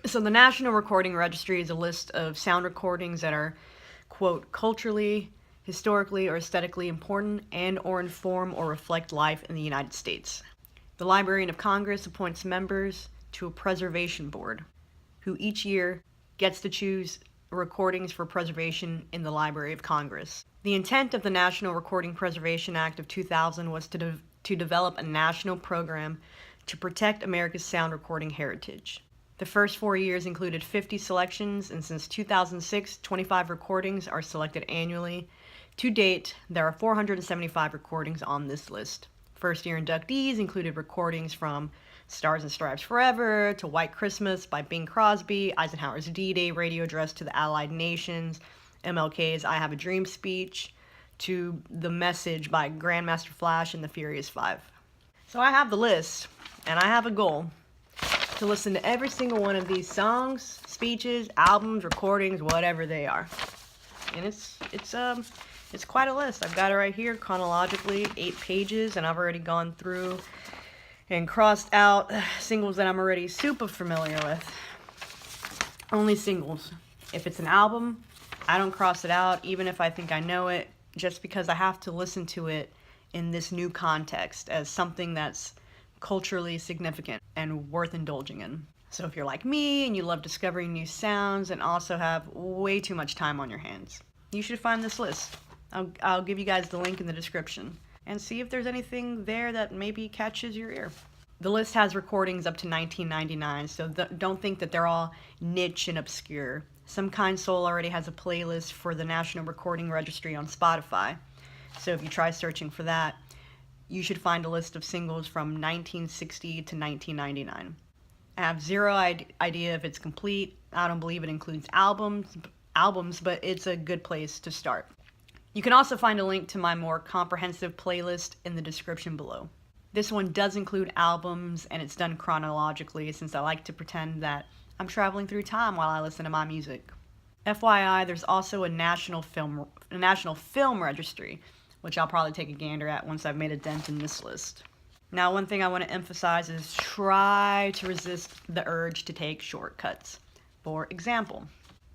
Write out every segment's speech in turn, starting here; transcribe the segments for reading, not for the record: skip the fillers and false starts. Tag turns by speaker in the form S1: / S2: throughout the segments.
S1: So the National Recording Registry is a list of sound recordings that are, quote, culturally, historically, or aesthetically important and or inform or reflect life in the United States. The Librarian of Congress appoints members to a preservation board, who each year gets to choose recordings for preservation in the Library of Congress. The intent of the National Recording Preservation Act of 2000 was to develop a national program to protect America's sound recording heritage. The first 4 years included 50 selections, and since 2006, 25 recordings are selected annually. To date, there are 475 recordings on this list. First year inductees included recordings from Stars and Stripes Forever, to White Christmas by Bing Crosby, Eisenhower's D-Day radio address to the Allied Nations, MLK's I Have a Dream speech, to The Message by Grandmaster Flash and the Furious Five. So I have the list, and I have a goal to listen to every single one of these songs, speeches, albums, recordings, whatever they are. And it's quite a list. I've got it right here chronologically, 8 pages, and I've already gone through and crossed out singles that I'm already super familiar with. Only singles. If it's an album, I don't cross it out, even if I think I know it, just because I have to listen to it in this new context as something that's culturally significant and worth indulging in. So if you're like me and you love discovering new sounds and also have way too much time on your hands, you should find this list. I'll give you guys the link in the description and see if there's anything there that maybe catches your ear. The list has recordings up to 1999, so don't think that they're all niche and obscure. Some Kind Soul already has a playlist for the National Recording Registry on Spotify, so if you try searching for that, you should find a list of singles from 1960 to 1999. I have zero idea if it's complete. I don't believe it includes albums, but it's a good place to start. You can also find a link to my more comprehensive playlist in the description below. This one does include albums, and it's done chronologically since I like to pretend that I'm traveling through time while I listen to my music. FYI, there's also a National Film Registry, which I'll probably take a gander at once I've made a dent in this list. Now, one thing I want to emphasize is try to resist the urge to take shortcuts. For example,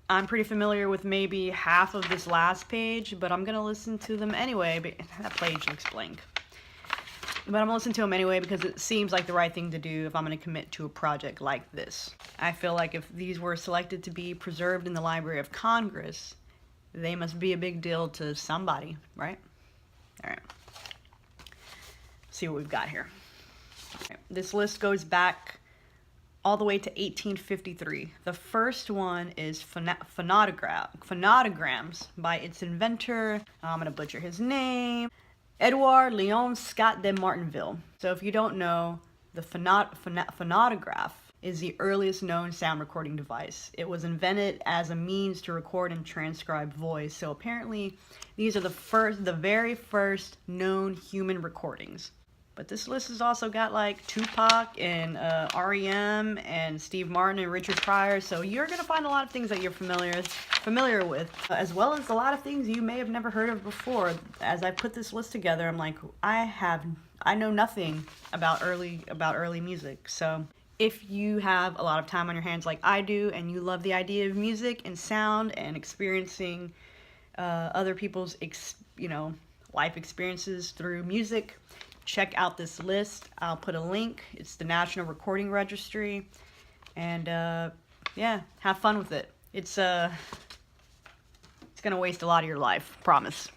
S1: I'm pretty familiar with maybe half of this last page, but I'm going to listen to them anyway. But that page looks blank. But I'm going to listen to them anyway because it seems like the right thing to do if I'm going to commit to a project like this. I feel like if these were selected to be preserved in the Library of Congress, they must be a big deal to somebody, right? All right. See what we've got here. Okay. This list goes back all the way to 1853. The first one is phonograms by its inventor. I'm going to butcher his name. Edouard Léon Scott de Martinville. So if you don't know, the phonograph is the earliest known sound recording device. It was invented as a means to record and transcribe voice. So apparently these are the very first known human recordings. But this list has also got like Tupac and REM and Steve Martin and Richard Pryor. So you're going to find a lot of things that you're familiar with, as well as a lot of things you may have never heard of before. As I put this list together, I'm like, I know nothing about early music. So if you have a lot of time on your hands like I do, and you love the idea of music and sound and experiencing other people's life experiences through music, check out this list. I'll put a link. It's the National Recording Registry, and yeah, have fun with it. It's gonna waste a lot of your life, promise.